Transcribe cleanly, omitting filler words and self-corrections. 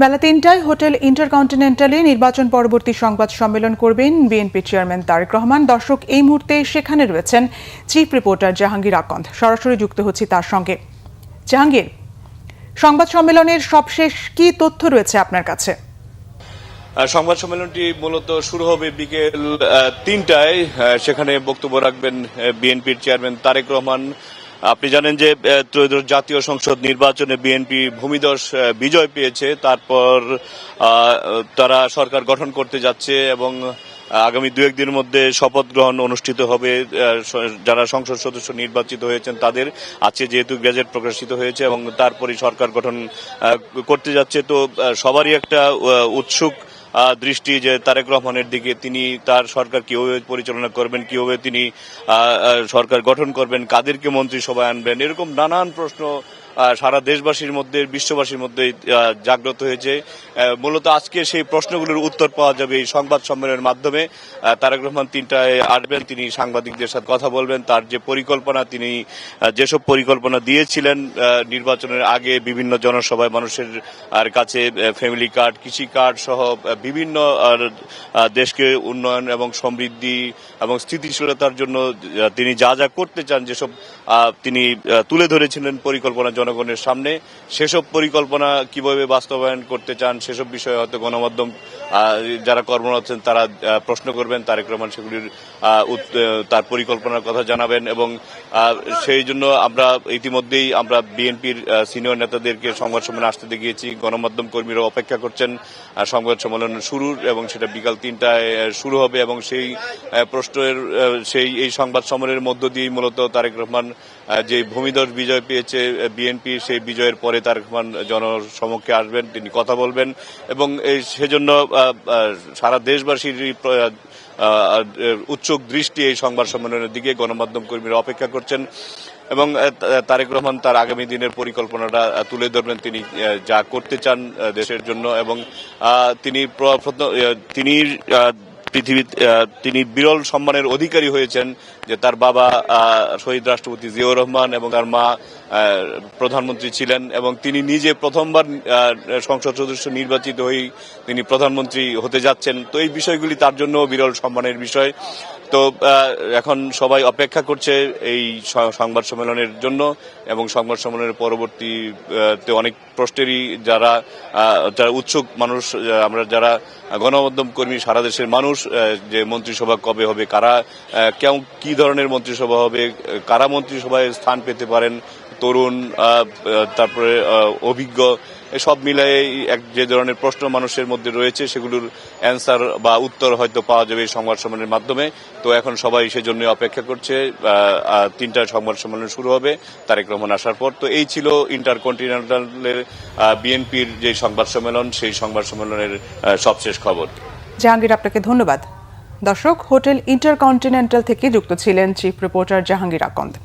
বেলা ৩টায় hotel ইন্টারকন্টিনেন্টালে নির্বাচন পরবর্তী সংবাদ সম্মেলন করবেন বিএনপি চেয়ারম্যান তারেক রহমান। দর্শক, এই মুহূর্তে সেখানে রয়েছেন চিফ রিপোর্টার জাহাঙ্গীর আকন্দ। সরাসরি যুক্ত হচ্ছি তার সঙ্গে। জাহাঙ্গীর, সংবাদ সম্মেলনের সবশেষ কি তথ্য রয়েছে আপনার কাছে? সংবাদ সম্মেলনটি মূলত শুরু হবে বিকেল ৩টায়। সেখানে বক্তব্য রাখবেন বিএনপির চেয়ারম্যান তারেক রহমান। আপনি জানেন যে ত্রয়োদশ জাতীয় সংসদ নির্বাচনে বিএনপি ভূমিধস বিজয় পেয়েছে। তারপর তারা সরকার গঠন করতে যাচ্ছে এবং আগামী ২-১ দিনের মধ্যে শপথ গ্রহণ অনুষ্ঠিত হবে। যারা সংসদ সদস্য নির্বাচিত হয়েছেন তাদের আজকে যেহেতু গেজেট প্রকাশিত হয়েছে এবং তারপরে সরকার গঠন করতে যাচ্ছে, তো সবারই একটা উৎসুক দৃষ্টি যে তারেক রহমানের দিকে। তিনি তার সরকার কিভাবে পরিচালনা করবেন, কিভাবে তিনি সরকার গঠন করবেন, কাদেরকে মন্ত্রিসভায় আনবেন, এরকম নানান প্রশ্ন সারা দেশবাসীর মধ্যে, বিশ্ববাসীর মধ্যে জাগ্রত হয়েছে। মূলত আজকে সেই প্রশ্নগুলোর উত্তর পাওয়া যাবে এই সংবাদ সম্মেলনের মাধ্যমে। তারেক রহমান ৩টায় আসবেন, তিনি সাংবাদিকদের সাথে কথা বলবেন। তার যে পরিকল্পনা, তিনি যেসব পরিকল্পনা দিয়েছিলেন নির্বাচনের আগে বিভিন্ন জনসভায় মানুষের কাছে, ফ্যামিলি কার্ড, কৃষি কার্ড সহ বিভিন্ন দেশকে উন্নয়ন এবং সমৃদ্ধি এবং স্থিতিশীলতার জন্য তিনি যা যা করতে চান, যেসব তিনি তুলে ধরেছিলেন পরিকল্পনা জনগণের সামনে, সেসব পরিকল্পনা কিভাবে বাস্তবায়ন করতে চান সেসব বিষয়ে হয়তো গণমাধ্যম যারা কর্মরত আছেন তারা প্রশ্ন করবেন। তারেক রহমান সেগুলির তার পরিকল্পনার কথা জানাবেন এবং সেই জন্য আমরা ইতিমধ্যেই বিএনপির সিনিয়র নেতাদেরকে সংবাদ সম্মেলনে আসতে দেখিয়েছি। গণমাধ্যম কর্মীরা অপেক্ষা করছেন সংবাদ সম্মেলন শুরুর, এবং সেটা বিকাল ৩টায় শুরু হবে এবং সেই প্রশ্নের এই সংবাদ সম্মেলনের মধ্য দিয়েই মূলত তারেক রহমান যে ভূমিধস বিজয় পেয়েছে বিএনপি, সেই বিজয়ের পরে তারেক রহমান জনসমক্ষে আসবেন, তিনি কথা বলবেন এবং সেজন্য সারা দেশবাসীর উৎসুক দৃষ্টি এই সংবাদ সম্মেলনের দিকে। গণমাধ্যম কর্মীরা অপেক্ষা করছেন এবং তারেক রহমান তার আগামী দিনের পরিকল্পনাটা তুলে ধরবেন, তিনি যা করতে চান দেশের জন্য। এবং তিনি বিরল সম্মানের অধিকারী হয়েছেন যে তার বাবা শহীদ রাষ্ট্রপতি জিয়াউর রহমান এবং তার মা প্রধানমন্ত্রী ছিলেন এবং তিনি নিজে প্রথমবার সংসদ সদস্য নির্বাচিত হয়েই তিনি প্রধানমন্ত্রী হতে যাচ্ছেন। তো এই বিষয়গুলি তার জন্য বিরল সম্মানের বিষয়। তো এখন সবাই অপেক্ষা করছে এই সংবাদ সম্মেলনের জন্য এবং সংবাদ সম্মেলনের পরবর্তীতে অনেক প্রশ্নেরই যারা উৎসুক মানুষ, আমরা যারা গণমাধ্যম কর্মী, সারা দেশের মানুষ, যে মন্ত্রিসভা কবে হবে, কারা কি ধরনের মন্ত্রিসভা হবে, কারা মন্ত্রিসভায় স্থান পেতে পারেন, তরুণ তারপরে অভিজ্ঞ, সব মিলাই যে ধরনের প্রশ্ন মানুষের মধ্যে রয়েছে সেগুলোর অ্যান্সার বা উত্তর হয়তো পাওয়া যাবে এই সংবাদ সম্মেলনের মাধ্যমে। তো এখন সবাই সেজন্য অপেক্ষা করছে। ৩টায় সংবাদ সম্মেলন শুরু হবে তারেক রহমান আসার পর। তো এই ছিল ইন্টারকন্টিনেন্টালের বিএনপির যে সংবাদ সম্মেলন, সেই সংবাদ সম্মেলনের সবশেষ খবর। জাহাঙ্গীর, আপনাকে ধন্যবাদ। দর্শক, হোটেল ইন্টারকন্টিনেন্টাল থেকে যুক্ত ছিলেন চিফ রিপোর্টার জাহাঙ্গীর আকন্দ।